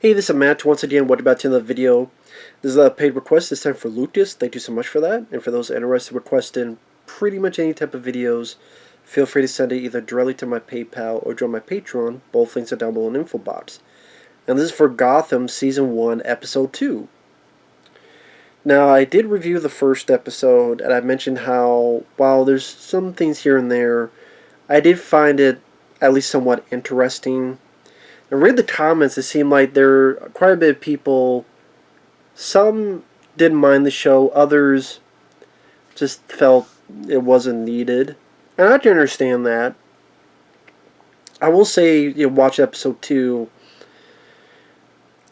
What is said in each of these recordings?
Hey, this is Matt. Once again, what about to the video? This is a paid request, this time for Lucas. Thank you so much for that. And for those interested in requesting pretty much any type of videos, feel free to send it either directly to my PayPal or join my Patreon. Both links are down below in the info box. And this is for Gotham Season 1, Episode 2. Now, I did review the first episode, and I mentioned how, while there's some things here and there, I did find it at least somewhat interesting. I read the comments, it seemed like there are quite a bit of people, some didn't mind the show, others just felt it wasn't needed. And I can understand that. I will say, watch episode 2.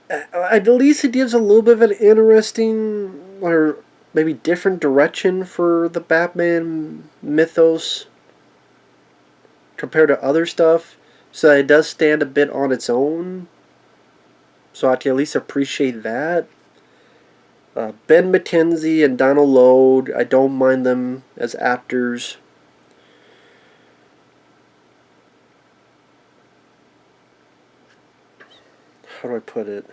At least it gives a little bit of an interesting, or maybe different direction for the Batman mythos compared to other stuff. So it does stand a bit on its own. So I can at least appreciate that. Ben McKenzie and Donald Logue, I don't mind them as actors. How do I put it?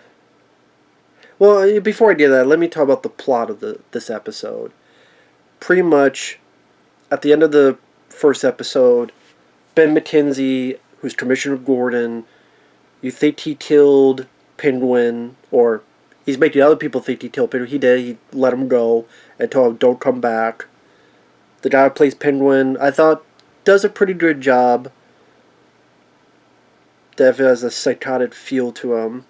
Well, before I do that, let me talk about the plot of this episode. Pretty much, at the end of the first episode, Ben McKenzie, who's Commissioner Gordon, you think he killed Penguin, or he's making other people think he killed Penguin. He did. He let him go and told him, don't come back. The guy who plays Penguin, I thought, does a pretty good job. Definitely has a psychotic feel to him.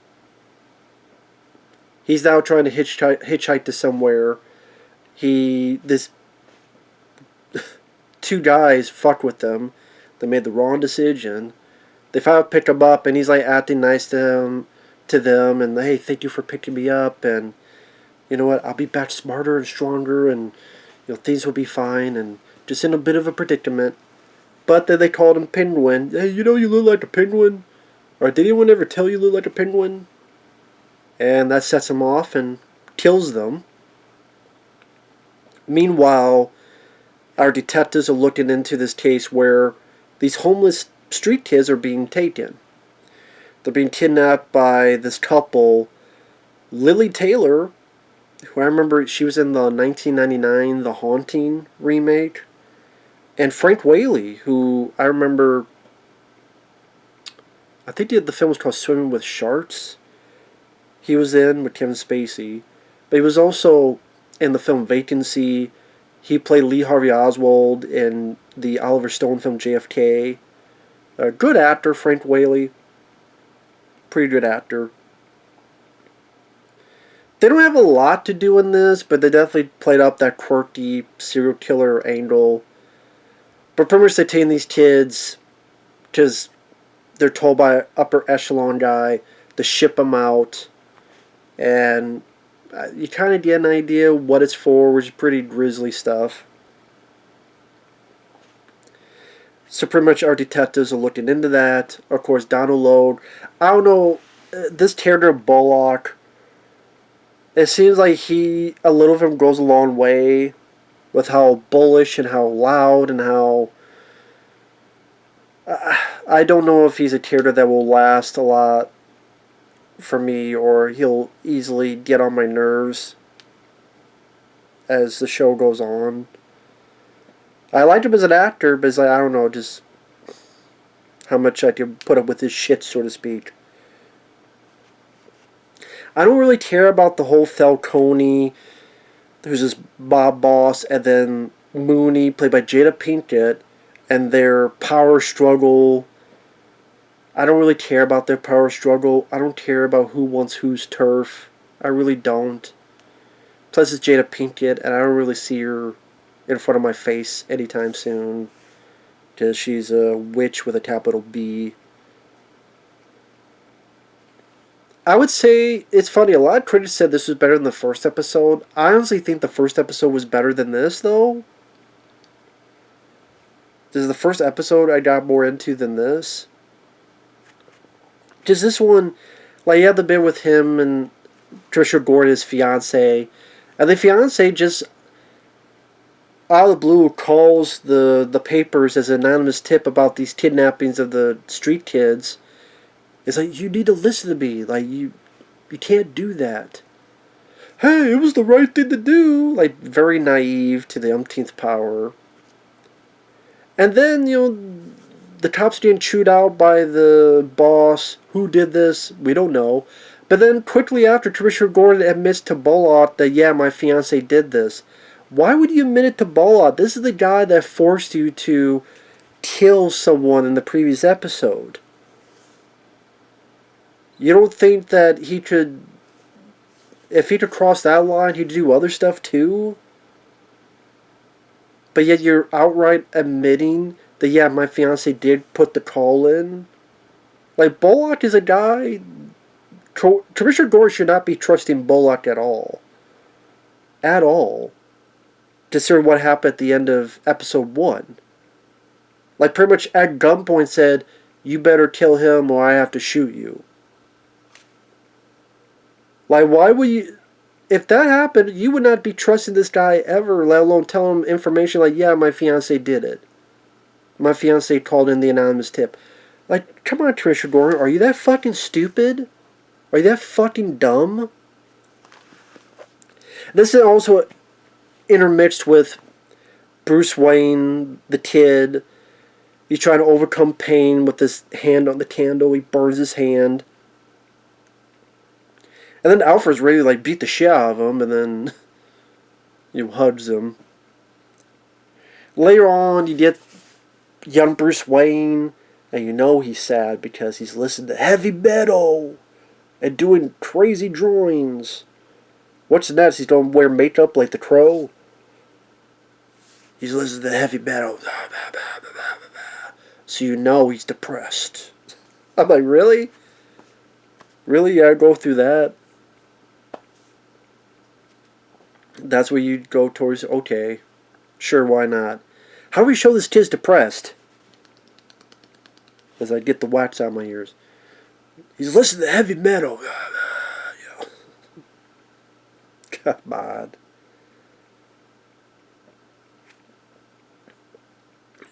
He's now trying to hitchhike to somewhere. This two guys fucked with them. They made the wrong decision. They finally pick him up, and he's like acting nice to them, and hey, thank you for picking me up, and you know what, I'll be back smarter and stronger, and things will be fine, and just in a bit of a predicament. But then they called him Penguin. Hey, you look like a penguin. Or did anyone ever tell you look like a penguin? And that sets them off and kills them. Meanwhile, our detectives are looking into this case where these homeless street kids are being taken. They're being kidnapped by this couple, Lily Taylor, who I remember she was in the 1999 The Haunting remake, and Frank Whaley, who I remember, I think the film was called Swimming with Sharks. He was in with Kevin Spacey, but he was also in the film Vacancy. He played Lee Harvey Oswald in the Oliver Stone film JFK. A good actor, Frank Whaley. Pretty good actor. They don't have a lot to do in this, but they definitely played up that quirky serial killer angle. But pretty much they take these kids because they're told by an upper echelon guy to ship them out. And you kind of get an idea what it's for, which is pretty grisly stuff. So pretty much our detectives are looking into that. Of course, Donald Logue. I don't know, this character Bullock, it seems like a little of him goes a long way with how bullish and how loud and how... I don't know if he's a character that will last a lot for me, or he'll easily get on my nerves as the show goes on. I liked him as an actor, but I don't know, just how much I can put up with his shit, so to speak. I don't really care about the whole Falcone, who's this mob boss, and then Mooney, played by Jada Pinkett, and their power struggle. I don't really care about their power struggle. I don't care about who wants whose turf. I really don't. Plus, it's Jada Pinkett, and I don't really see her in front of my face anytime soon, because she's a witch with a capital B. I would say, it's funny, a lot of critics said this was better than the first episode. I honestly think the first episode was better than this, though. This is the first episode I got more into than this. Because this one, like, you have the bit with him and Trisha Gordon, his fiance, and the fiance just out of the blue calls the papers as an anonymous tip about these kidnappings of the street kids. It's like, you need to listen to me. Like, You can't do that. Hey, it was the right thing to do. Like, very naive to the umpteenth power. And then, the cops getting chewed out by the boss. Who did this? We don't know. But then, quickly after, Commissioner Gordon admits to Bullock that, yeah, my fiance did this. Why would you admit it to Bullock? This is the guy that forced you to kill someone in the previous episode. You don't think that he could... If he could cross that line, he'd do other stuff too? But yet you're outright admitting that, yeah, my fiance did put the call in? Like, Bullock is a guy... Commissioner Gordon should not be trusting Bullock at all. At all. Considering what happened at the end of episode 1. Like, pretty much at gunpoint said, you better kill him or I have to shoot you. Like, why would you... If that happened, you would not be trusting this guy ever, let alone tell him information like, yeah, my fiance did it. My fiance called in the anonymous tip. Like, come on, Commissioner Gordon, are you that fucking stupid? Are you that fucking dumb? This is also intermixed with Bruce Wayne, the kid. He's trying to overcome pain with his hand on the candle. He burns his hand. And then Alfred's ready to, like, beat the shit out of him, and then hugs him. Later on, you get young Bruce Wayne, and you know he's sad because he's listening to heavy metal and doing crazy drawings. What's next? He's going to wear makeup like the Crow? He's listening to heavy metal. So you know he's depressed. I'm like, really? Really? You gotta go through that? That's where you go towards, okay, sure, why not? How do we show this kid's depressed? As I get the wax out of my ears. He's listening to heavy metal. Come on.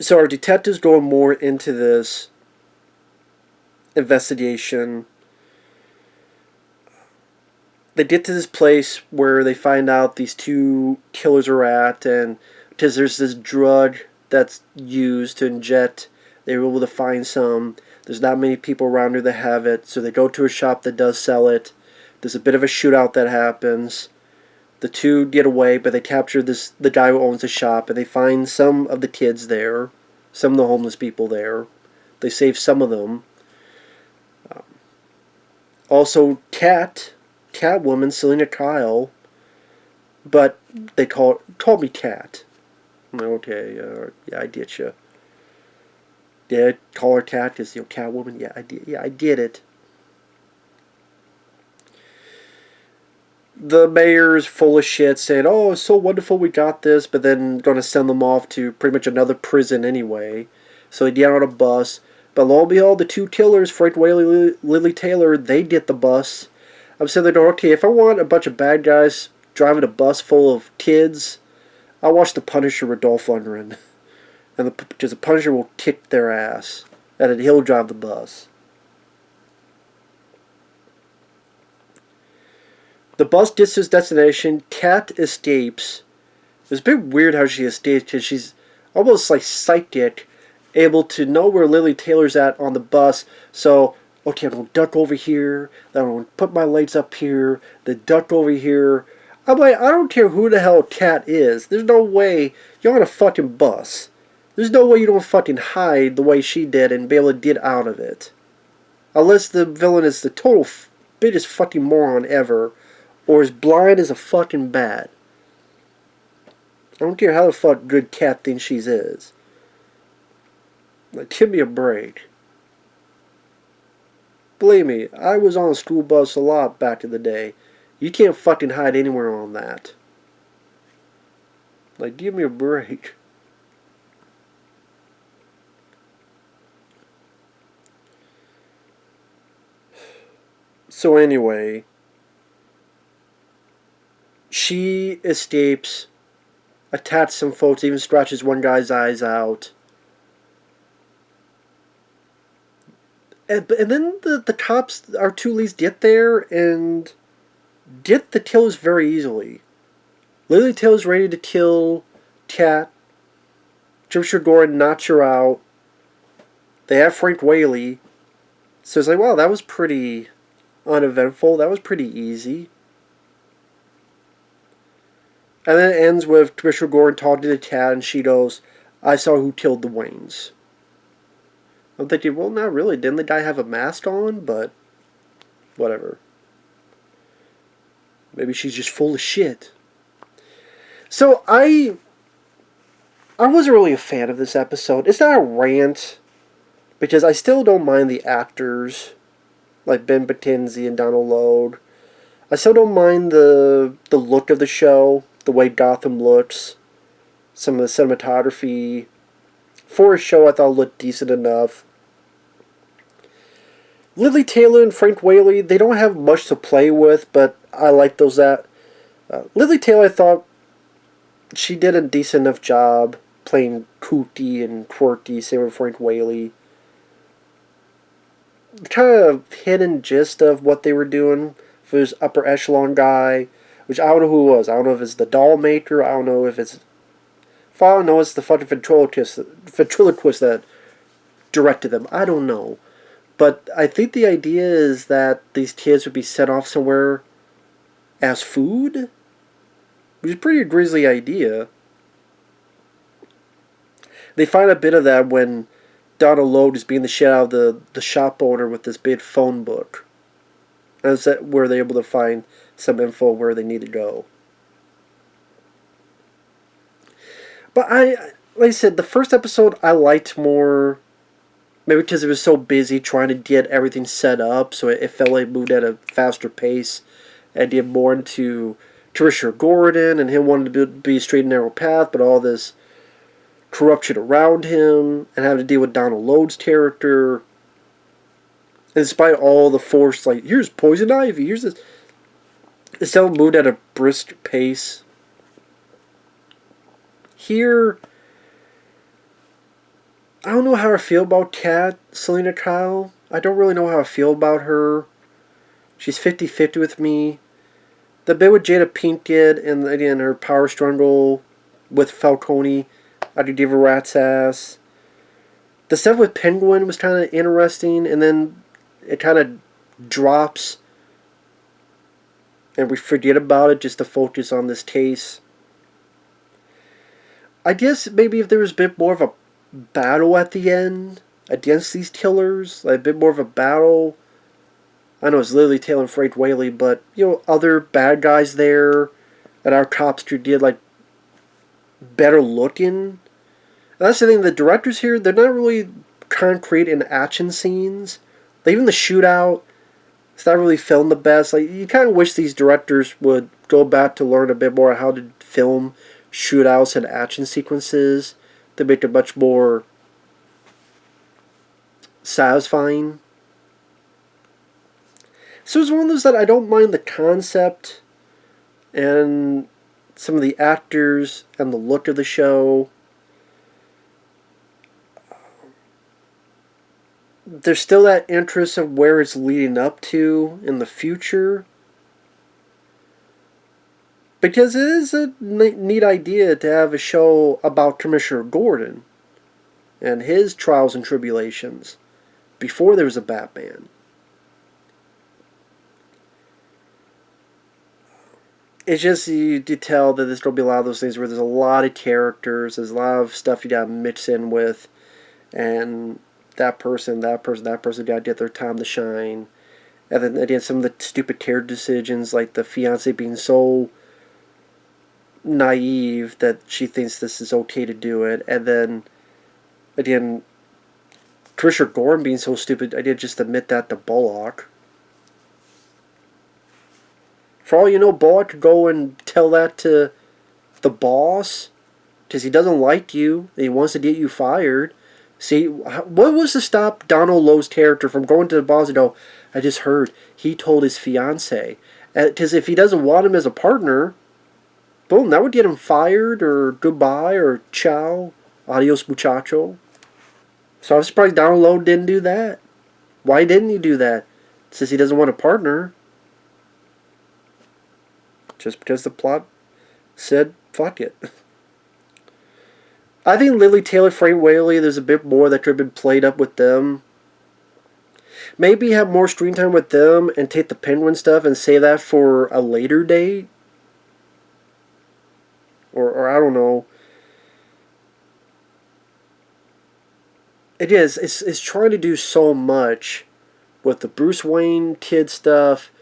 So our detectives going more into this investigation. They get to this place where they find out these two killers are at, and because there's this drug that's used to inject, they were able to find some. There's not many people around here that have it, so they go to a shop that does sell it. There's a bit of a shootout that happens. The two get away, but they capture the guy who owns the shop, and they find some of the kids there, some of the homeless people there. They save some of them. Also, Catwoman, Selena Kyle, but they called me Cat. I'm like, okay, yeah, I get you. Yeah, call her Cat because, Catwoman, I did it. The mayor's full of shit saying, oh, it's so wonderful we got this, but then going to send them off to pretty much another prison anyway. So they get on a bus, but lo and behold, the two killers, Frank Whaley, Lily Taylor, they get the bus. I'm sitting there, okay, if I want a bunch of bad guys driving a bus full of kids, I'll watch The Punisher with Dolph Lundgren. Because the Punisher will kick their ass, and then he'll drive the bus. The bus gets to its destination. Kat escapes. It's a bit weird how she escapes, because she's almost like psychic, able to know where Lily Taylor's at on the bus, so... okay, I'm going to duck over here, then I'm going to put my lights up here, then duck over here. I'm like, I don't care who the hell Cat is. There's no way you're on a fucking bus. There's no way you don't fucking hide the way she did and be able to get out of it. Unless the villain is the total biggest fucking moron ever, or is blind as a fucking bat. I don't care how the fuck good Cat thinks she is. Like, give me a break. Believe me, I was on a school bus a lot back in the day. You can't fucking hide anywhere on that. Like, give me a break. So anyway, she escapes, attacks some folks, even scratches one guy's eyes out. And then the cops, our two leads, get there and get the kills very easily. Lily Tail's ready to kill Cat. Jimshire Gordon knocks her out. They have Frank Whaley. So it's like, wow, that was pretty uneventful. That was pretty easy. And then it ends with Commissioner Gordon talking to the cat, and she goes, I saw who killed the Waynes. I'm thinking, well, not really. Didn't the guy have a mask on? But whatever. Maybe she's just full of shit. So I wasn't really a fan of this episode. It's not a rant, because I still don't mind the actors, like Ben Batinzi and Donald Logue. I still don't mind the look of the show, the way Gotham looks, some of the cinematography. For a show, I thought it looked decent enough. Lily Taylor and Frank Whaley, they don't have much to play with, but I like those. Lily Taylor, I thought she did a decent enough job playing kooky and quirky, same with Frank Whaley. Kind of hidden gist of what they were doing for this upper echelon guy, which I don't know who it was. I don't know if it's the doll maker. I don't know if it's... If I don't know, it's the fucking ventriloquist that directed them. I don't know. But I think the idea is that these kids would be sent off somewhere as food, which is a pretty grisly idea. They find a bit of that when Donald Logue is being the shit out of the shop owner with this big phone book. And that's where they're able to find some info where they need to go. But like I said, the first episode I liked more, maybe because it was so busy trying to get everything set up, so it felt like it moved at a faster pace, and did more into Commissioner Gordon and him wanting to be a straight and narrow path, but all this corruption around him, and having to deal with Donald Logue's character. And despite all the force, like, here's poison ivy, here's this. It still moved at a brisk pace. Here, I don't know how I feel about Kat, Selena Kyle. I don't really know how I feel about her. She's 50-50 with me. The bit with Jada Pinkett and, again, her power struggle with Falcone, I do give a rat's ass. The stuff with Penguin was kind of interesting, and then it kind of drops, and we forget about it just to focus on this case. I guess maybe if there was a bit more of a battle at the end against these killers, like a bit more of a battle. I know it's Lily Taylor and Frank Whaley, but, you know, other bad guys there that our cops did, like, better looking. And that's the thing, the directors here, they're not really concrete in action scenes. Like, even the shootout, it's not really filmed the best. Like, you kind of wish these directors would go back to learn a bit more how to film shootouts and action sequences to make it much more satisfying. So it's one of those that I don't mind the concept and some of the actors and the look of the show. There's still that interest of where it's leading up to in the future. Because it is a neat idea to have a show about Commissioner Gordon and his trials and tribulations before there was a Batman. It's just, you tell that there's going to be a lot of those things where there's a lot of characters, there's a lot of stuff you got to mix in with, and that person got to get their time to shine. And then again, some of the stupid character decisions, like the fiance being so naive that she thinks this is okay to do it, and then again, Commissioner Gordon being so stupid, I did just admit that to Bullock. For all you know, Bullock could go and tell that to the boss because he doesn't like you and he wants to get you fired. See, what was to stop Donald Logue's character from going to the boss and go, I just heard he told his fiance. Because if he doesn't want him as a partner, boom, that would get him fired or goodbye or ciao, adios muchacho. So I'm surprised Donald Logue didn't do that. Why didn't he do that? Says he doesn't want a partner. Just because the plot said, fuck it. I think Lily Taylor, Frank Whaley, there's a bit more that could have been played up with them. Maybe have more screen time with them and take the Penguin stuff and save that for a later date. Or I don't know. It is. It's trying to do so much with the Bruce Wayne kid stuff,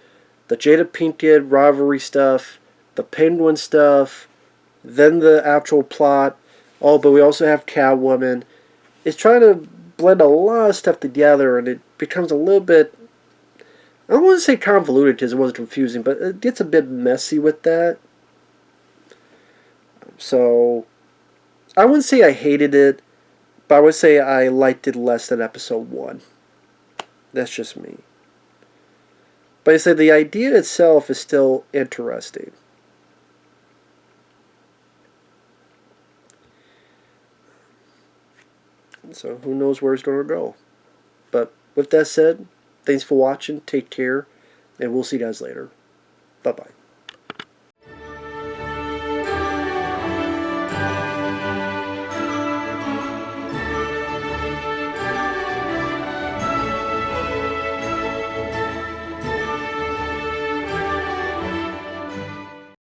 the Jada Pinkett rivalry stuff, the Penguin stuff, then the actual plot. Oh, but we also have Catwoman. It's trying to blend a lot of stuff together, and it becomes a little bit, I don't want to say convoluted because it wasn't confusing, but it gets a bit messy with that. So, I wouldn't say I hated it, but I would say I liked it less than episode 1. That's just me. But I say the idea itself is still interesting. So who knows where it's going to go. But with that said, thanks for watching. Take care. And we'll see you guys later. Bye-bye.